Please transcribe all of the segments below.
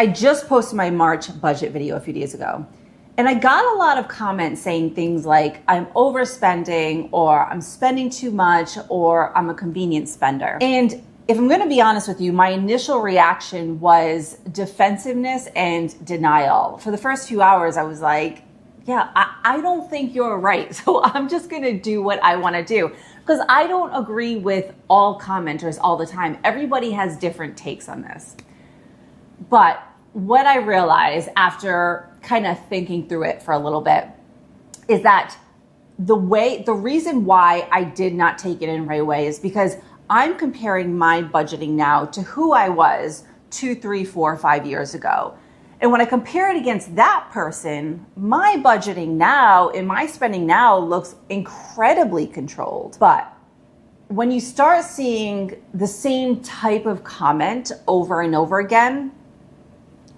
I just posted my March budget video a few days ago, and I got a lot of comments saying things like, I'm overspending, or I'm spending too much, or I'm a convenience spender. And if I'm gonna be honest with you, my initial reaction was defensiveness and denial. For the first few hours, I was like, yeah, I don't think you're right. So I'm just gonna do what I wanna do, because I don't agree with all commenters all the time. Everybody has different takes on this. But what I realized after kind of thinking through it for a little bit is that the reason why I did not take it in right away is because I'm comparing my budgeting now to who I was 2, 3, 4, 5 years ago. And when I compare it against that person, my budgeting now and my spending now looks incredibly controlled. But when you start seeing the same type of comment over and over again,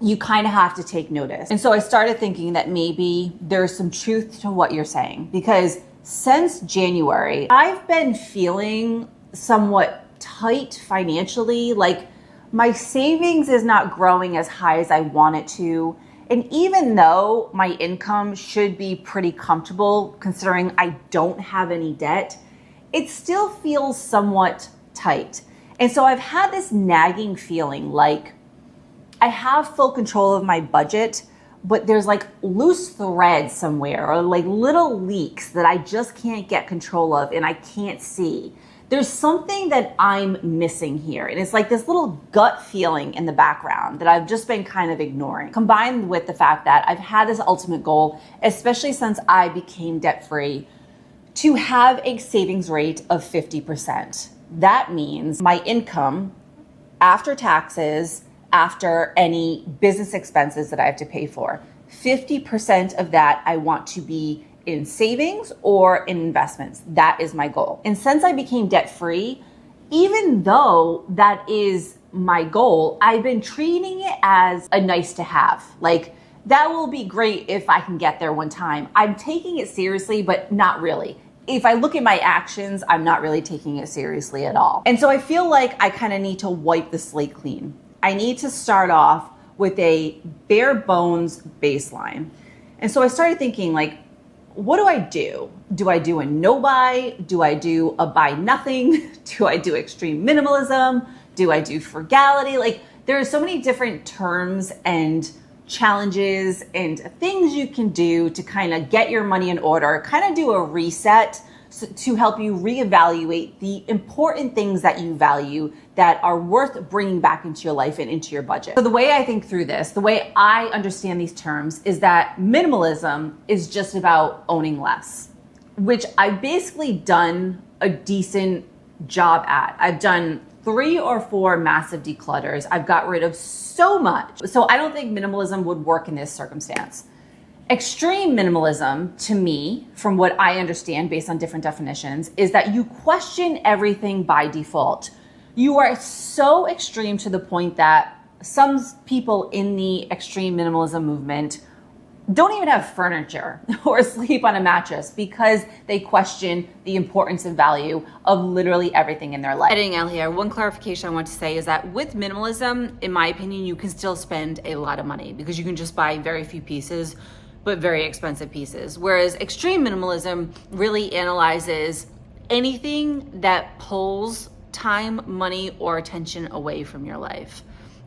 you kind of have to take notice. And so I started thinking that maybe there's some truth to what you're saying, because since January, I've been feeling somewhat tight financially. Like my savings is not growing as high as I want it to. And even though my income should be pretty comfortable considering I don't have any debt, it still feels somewhat tight. And so I've had this nagging feeling like I have full control of my budget, but there's like loose threads somewhere, or like little leaks that I just can't get control of and I can't see. There's something that I'm missing here. And it's like this little gut feeling in the background that I've just been kind of ignoring, combined with the fact that I've had this ultimate goal, especially since I became debt-free, to have a savings rate of 50%. That means my income after taxes, after any business expenses that I have to pay for, 50% of that I want to be in savings or in investments. That is my goal. And since I became debt-free, even though that is my goal, I've been treating it as a nice to have. Like, that will be great if I can get there one time. I'm taking it seriously, but not really. If I look at my actions, I'm not really taking it seriously at all. And so I feel like I kind of need to wipe the slate clean. I need to start off with a bare bones baseline. And so I started thinking, like, what do I do? Do I do a no buy? Do I do a buy nothing? Do I do extreme minimalism? Do I do frugality? Like, there are so many different terms and challenges and things you can do to kind of get your money in order, kind of do a reset to help you reevaluate the important things that you value that are worth bringing back into your life and into your budget. So the way I think through this, the way I understand these terms, is that minimalism is just about owning less, which I've basically done a decent job at. I've done 3 or 4 massive declutters. I've got rid of so much. So I don't think minimalism would work in this circumstance. Extreme minimalism, to me, from what I understand based on different definitions, is that you question everything by default. You are so extreme to the point that some people in the extreme minimalism movement don't even have furniture or sleep on a mattress because they question the importance and value of literally everything in their life. Editing out here, one clarification I want to say is that with minimalism, in my opinion, you can still spend a lot of money because you can just buy very few pieces, but very expensive pieces. Whereas extreme minimalism really analyzes anything that pulls time, money, or attention away from your life.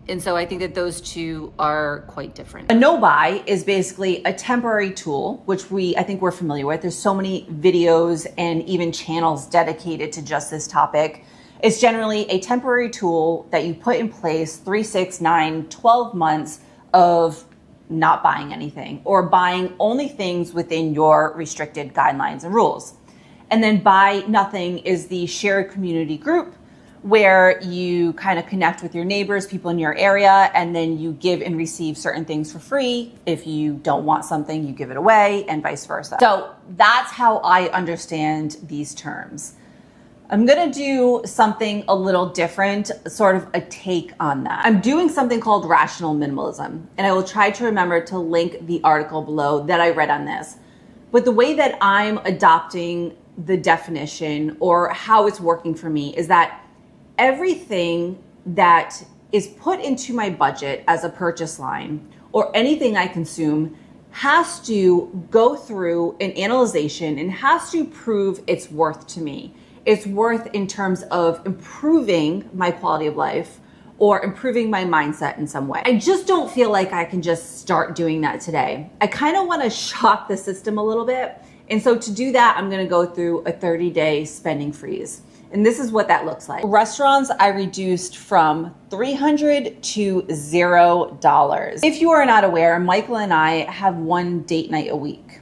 And so I think that those two are quite different. A no-buy is basically a temporary tool, which I think we're familiar with. There's so many videos and even channels dedicated to just this topic. It's generally a temporary tool that you put in place 3, 6, 9, 12 months of not buying anything, or buying only things within your restricted guidelines and rules. And then buy nothing is the shared community group where you kind of connect with your neighbors, people in your area, and then you give and receive certain things for free. If you don't want something, you give it away, and vice versa. So that's how I understand these terms. I'm gonna do something a little different, sort of a take on that. I'm doing something called rational minimalism, and I will try to remember to link the article below that I read on this. But the way that I'm adopting the definition, or how it's working for me, is that everything that is put into my budget as a purchase line, or anything I consume has to go through an analyzation and has to prove its worth to me. It's worth in terms of improving my quality of life or improving my mindset in some way. I just don't feel like I can just start doing that today. I kind of want to shock the system a little bit. And so to do that, I'm going to go through a 30-day spending freeze. And this is what that looks like. Restaurants, I reduced from $300 to $0. If you are not aware, Michael and I have one date night a week.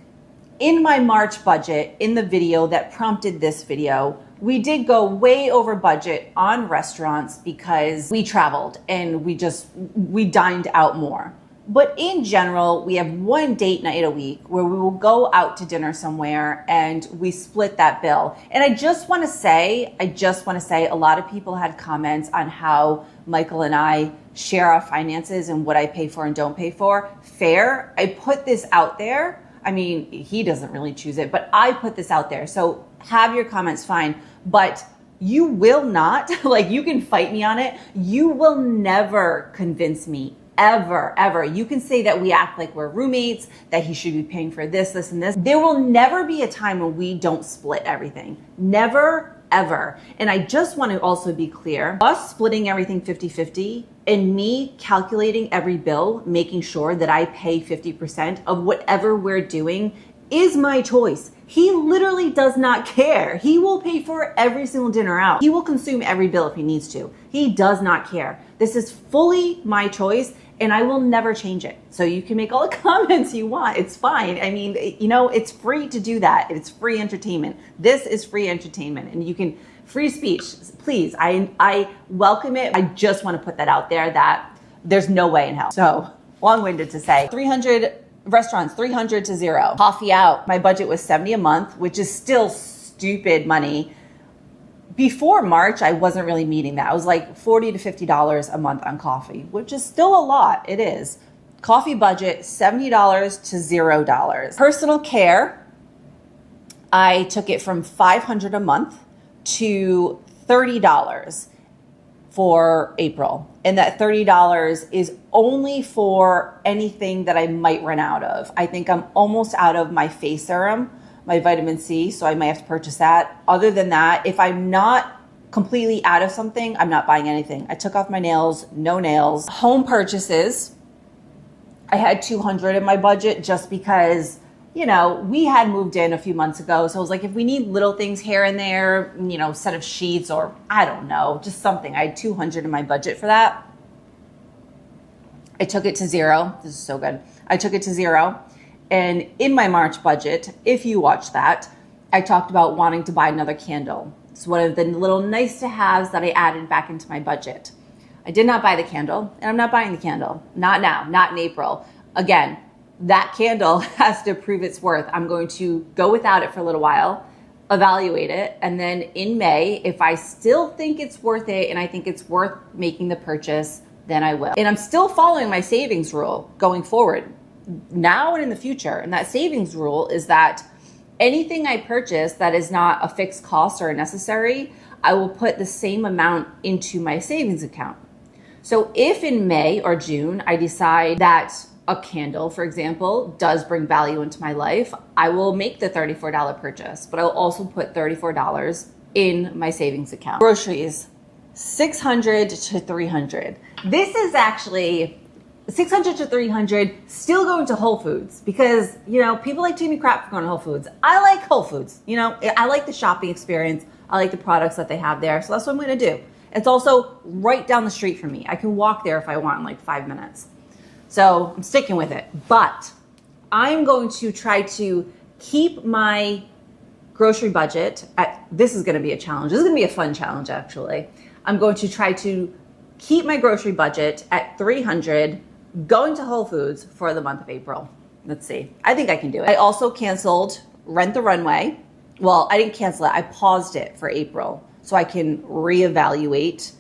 In my March budget, in the video that prompted this video, we did go way over budget on restaurants because we traveled and we dined out more. But in general, we have one date night a week where we will go out to dinner somewhere and we split that bill. And I just want to say, a lot of people had comments on how Michael and I share our finances and what I pay for and don't pay for. Fair. I put this out there. I mean, he doesn't really choose it, but I put this out there. So have your comments, fine. But you will not, like, you can fight me on it. You will never convince me ever. You can say that we act like we're roommates, that he should be paying for this, and this. There will never be a time when we don't split everything. Never, ever. And I just want to also be clear, us splitting everything 50-50 and me calculating every bill, making sure that I pay 50% of whatever we're doing is my choice. He literally does not care. He will pay for every single dinner out. He will consume every bill if he needs to. He does not care. This is fully my choice and I will never change it. So you can make all the comments you want. It's fine. I mean, it's free to do that. It's free entertainment. This is free entertainment and you can, free speech, please. I welcome it. I just want to put that out there that there's no way in hell. So long-winded to say 300 restaurants, 300 to 0. Coffee out. My budget was $70 a month, which is still stupid money. Before March, I wasn't really meeting that. I was like $40 to $50 a month on coffee, which is still a lot. It is. Coffee budget, $70 to $0. Personal care, I took it from $500 a month to $30 for April. And that $30 is only for anything that I might run out of. I think I'm almost out of my face serum, my vitamin C, so I might have to purchase that. Other than that, if I'm not completely out of something, I'm not buying anything. I took off my nails, no nails. Home purchases, I had $200 in my budget just because, we had moved in a few months ago. So I was like, if we need little things here and there, set of sheets or I don't know, just something. I had $200 in my budget for that. I took it to 0. This is so good. I took it to 0. And in my March budget, if you watch that, I talked about wanting to buy another candle. It's one of the little nice to haves that I added back into my budget. I did not buy the candle and I'm not buying the candle. Not now, not in April. Again, that candle has to prove its worth. I'm going to go without it for a little while, evaluate it, and then in May, if I still think it's worth it and I think it's worth making the purchase, then I will. And I'm still following my savings rule going forward, now and in the future. And that savings rule is that anything I purchase that is not a fixed cost or a necessary, I will put the same amount into my savings account. So if in May or June, I decide that a candle, for example, does bring value into my life, I will make the $34 purchase, but I'll also put $34 in my savings account. Groceries, $600 to $300. This is actually $600 to $300, still going to Whole Foods because, people like to give me crap for going to Whole Foods. I like Whole Foods. I like the shopping experience. I like the products that they have there. So that's what I'm going to do. It's also right down the street from me. I can walk there if I want in like 5 minutes. So I'm sticking with it, but I'm going to try to keep my grocery budget this is going to be a challenge. This is going to be a fun challenge, actually. I'm going to try to keep my grocery budget at $300, going to Whole Foods for the month of April. Let's see. I think I can do it. I also canceled Rent the Runway. Well, I didn't cancel it. I paused it for April so I can reevaluate.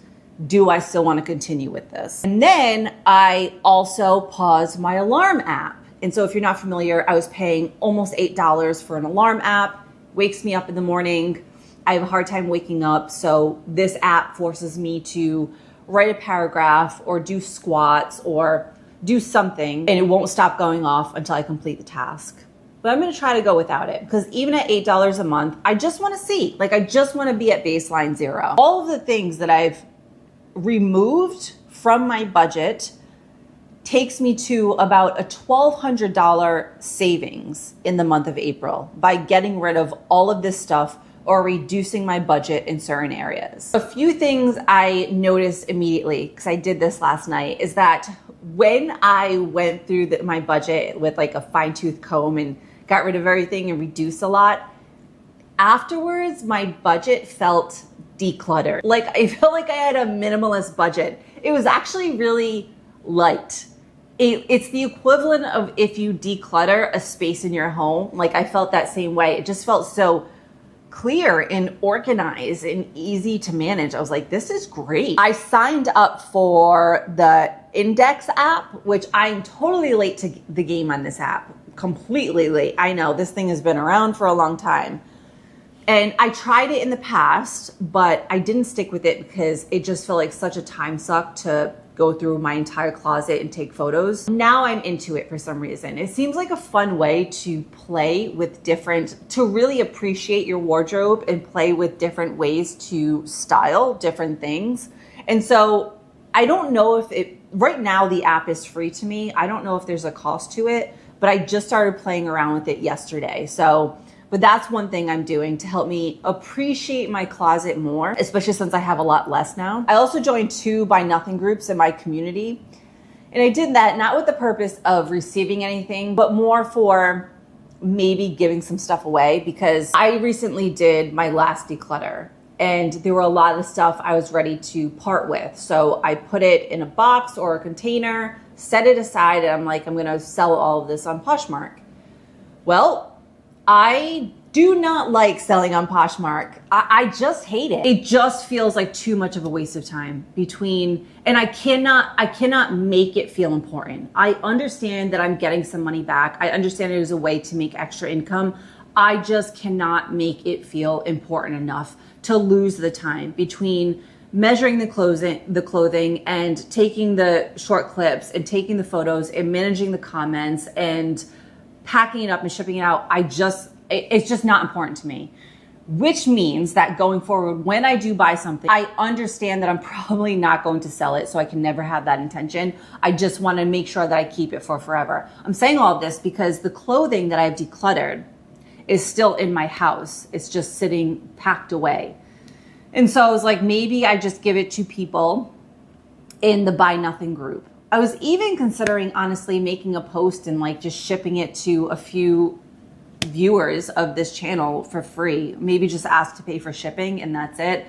Do I still want to continue with this? And then I also paused my alarm app. And so if you're not familiar, I was paying almost $8 for an alarm app. Wakes me up in the morning. I have a hard time waking up. So this app forces me to write a paragraph or do squats or do something, and it won't stop going off until I complete the task. But I'm going to try to go without it, because even at $8 a month, I just want to see, like, I just want to be at baseline zero. All of the things that I've removed from my budget takes me to about a $1,200 savings in the month of April by getting rid of all of this stuff or reducing my budget in certain areas. A few things I noticed immediately, because I did this last night, is that when I went through my budget with like a fine-tooth comb and got rid of everything and reduced a lot, afterwards my budget felt decluttered. Like, I felt like I had a minimalist budget. It was actually really light. It's the equivalent of if you declutter a space in your home. Like, I felt that same way. It just felt so clear and organized and easy to manage. I was like, this is great. I signed up for the Index app, which I'm totally late to the game on this app. Completely late. I know this thing has been around for a long time. And I tried it in the past, but I didn't stick with it because it just felt like such a time suck to go through my entire closet and take photos. Now I'm into it for some reason. It seems like a fun way to play with to really appreciate your wardrobe and play with different ways to style different things. And so I don't know if right now the app is free to me. I don't know if there's a cost to it, but I just started playing around with it yesterday. But that's one thing I'm doing to help me appreciate my closet more, especially since I have a lot less now. I also joined 2 buy nothing groups in my community. And I did that not with the purpose of receiving anything, but more for maybe giving some stuff away, because I recently did my last declutter and there were a lot of stuff I was ready to part with. So I put it in a box or a container, set it aside, and I'm like, I'm gonna sell all of this on Poshmark. Well, I do not like selling on Poshmark. I just hate it. It just feels like too much of a waste of time and I cannot make it feel important. I understand that I'm getting some money back. I understand there's a way to make extra income. I just cannot make it feel important enough to lose the time between measuring the clothing and taking the short clips and taking the photos and managing the comments and packing it up and shipping it out. It's just not important to me, which means that going forward, when I do buy something, I understand that I'm probably not going to sell it, so I can never have that intention. I just want to make sure that I keep it for forever. I'm saying all of this because the clothing that I've decluttered is still in my house. It's just sitting packed away. And so I was like, maybe I just give it to people in the buy nothing group. I was even considering, honestly, making a post and like just shipping it to a few viewers of this channel for free. Maybe just ask to pay for shipping and that's it.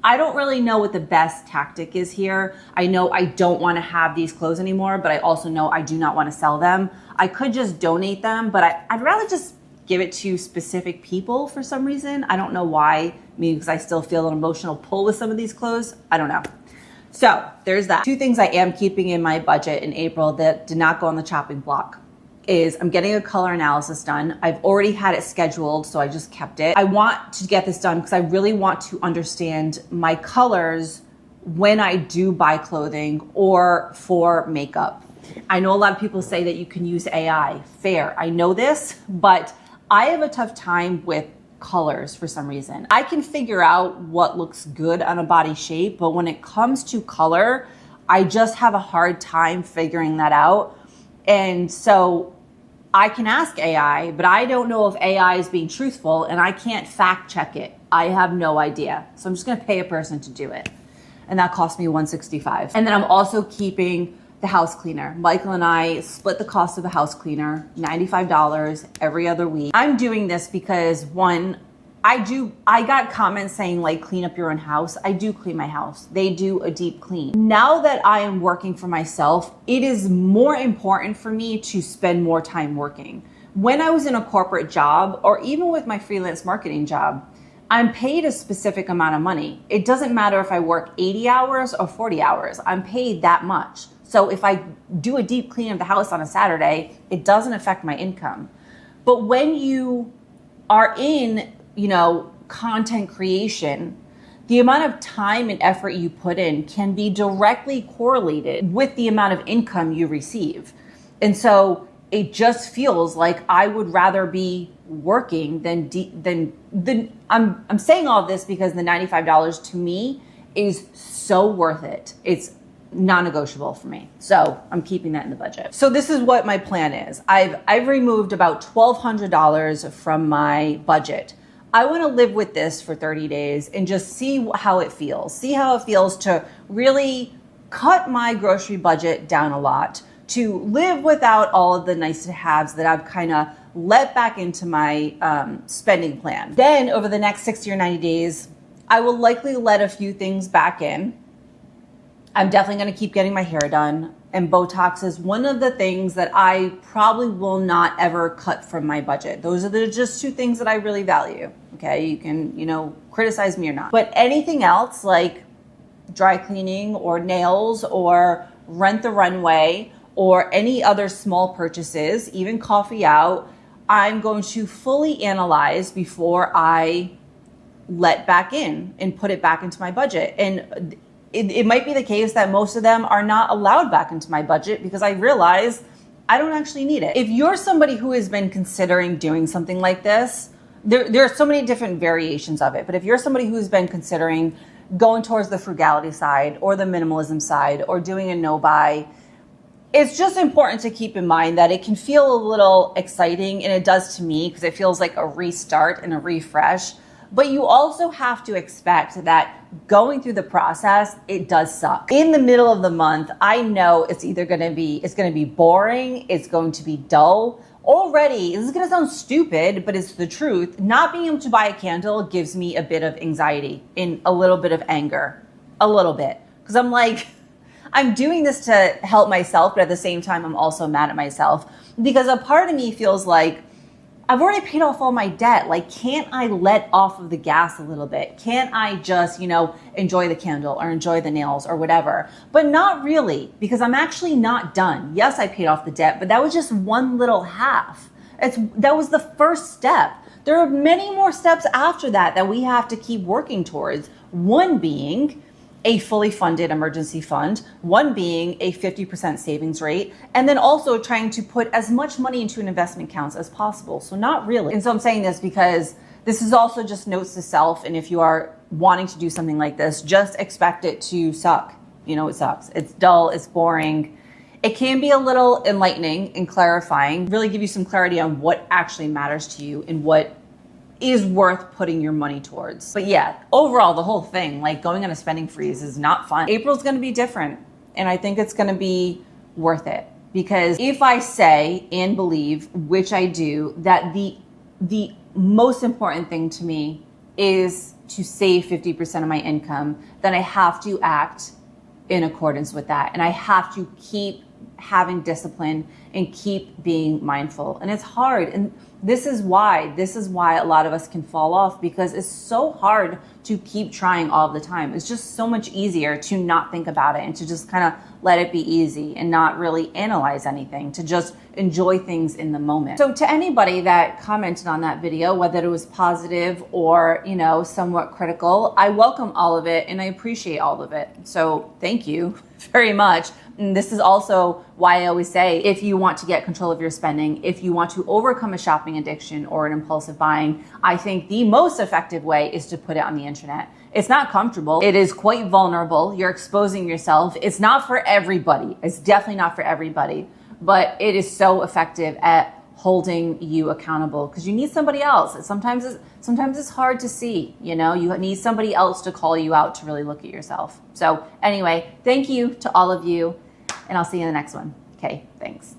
I don't really know what the best tactic is here. I know I don't want to have these clothes anymore, but I also know I do not want to sell them. I could just donate them, but I'd rather just give it to specific people for some reason. I don't know why. Maybe because I still feel an emotional pull with some of these clothes. I don't know. So there's that. 2 things I am keeping in my budget in April that did not go on the chopping block is I'm getting a color analysis done. I've already had it scheduled, so I just kept it. I want to get this done because I really want to understand my colors when I do buy clothing or for makeup. I know a lot of people say that you can use AI. Fair, I know this, but I have a tough time with colors for some reason. I can figure out what looks good on a body shape, but when it comes to color, I just have a hard time figuring that out. And so I can ask AI, but I don't know if AI is being truthful and I can't fact check it. I have no idea. So I'm just gonna pay a person to do it. And that cost me $165. And then I'm also keeping the house cleaner. Michael and I split the cost of the house cleaner, $95 every other week. I'm doing this because one, I got comments saying like clean up your own house. I do clean my house. They do a deep clean. Now that I am working for myself, it is more important for me to spend more time working. When I was in a corporate job or even with my freelance marketing job, I'm paid a specific amount of money. It doesn't matter if I work 80 hours or 40 hours. I'm paid that much. So if I do a deep clean of the house on a Saturday, it doesn't affect my income. But when you are in, content creation, the amount of time and effort you put in can be directly correlated with the amount of income you receive. And so it just feels like I would rather be working than I'm saying all this because the $95 to me is so worth it. It's non-negotiable for me. So I'm keeping that in the budget. So this is what my plan is. I've removed about $1,200 from my budget. I want to live with this for 30 days and just see how it feels. See how it feels to really cut my grocery budget down a lot, to live without all of the nice to haves that I've kind of let back into my spending plan. Then over the next 60 or 90 days, I will likely let a few things back in. I'm definitely going to keep getting my hair done. And Botox is one of the things that I probably will not ever cut from my budget. Those are just two things that I really value. Okay, you can, criticize me or not. But anything else like dry cleaning or nails or rent the runway or any other small purchases, even coffee out, I'm going to fully analyze before I let back in and put it back into my budget. And it might be the case that most of them are not allowed back into my budget because I realize I don't actually need it. If you're somebody who has been considering doing something like this, there are so many different variations of it. But if you're somebody who's been considering going towards the frugality side or the minimalism side or doing a no-buy, it's just important to keep in mind that it can feel a little exciting, and it does to me because it feels like a restart and a refresh. But you also have to expect that going through the process, it does suck. In the middle of the month, I know it's going to be boring, it's going to be dull. Already, this is going to sound stupid, but it's the truth. Not being able to buy a candle gives me a bit of anxiety and a little bit of anger, a little bit. Because I'm like, I'm doing this to help myself, but at the same time, I'm also mad at myself because a part of me feels like I've already paid off all my debt. Like, can't I let off of the gas a little bit? Can't I just, enjoy the candle or enjoy the nails or whatever? But not really, because I'm actually not done. Yes, I paid off the debt, but that was just one little half. That was the first step. There are many more steps after that we have to keep working towards. One being a fully funded emergency fund, one being a 50% savings rate, and then also trying to put as much money into an investment accounts as possible. So not really. And so I'm saying this because this is also just notes to self. And if you are wanting to do something like this, just expect it to suck. It sucks. It's dull, it's boring. It can be a little enlightening and clarifying, really give you some clarity on what actually matters to you and what is worth putting your money towards. But yeah, overall, the whole thing, like going on a spending freeze is not fun. April's going to be different. And I think it's going to be worth it because if I say and believe, which I do, that the most important thing to me is to save 50% of my income, then I have to act in accordance with that. And I have to keep having discipline and keep being mindful. And it's hard. And this is why a lot of us can fall off because it's so hard to keep trying all the time. It's just so much easier to not think about it and to just kind of let it be easy and not really analyze anything, to just enjoy things in the moment. So to anybody that commented on that video, whether it was positive or, somewhat critical, I welcome all of it and I appreciate all of it. So thank you very much. And this is also why I always say, if you want to get control of your spending, if you want to overcome a shopping addiction or an impulsive buying, I think the most effective way is to put it on the internet. It's not comfortable. It is quite vulnerable. You're exposing yourself. It's not for everybody. It's definitely not for everybody, but it is so effective at holding you accountable because you need somebody else. Sometimes it's hard to see, you need somebody else to call you out to really look at yourself. So anyway, thank you to all of you. And I'll see you in the next one. Okay, thanks.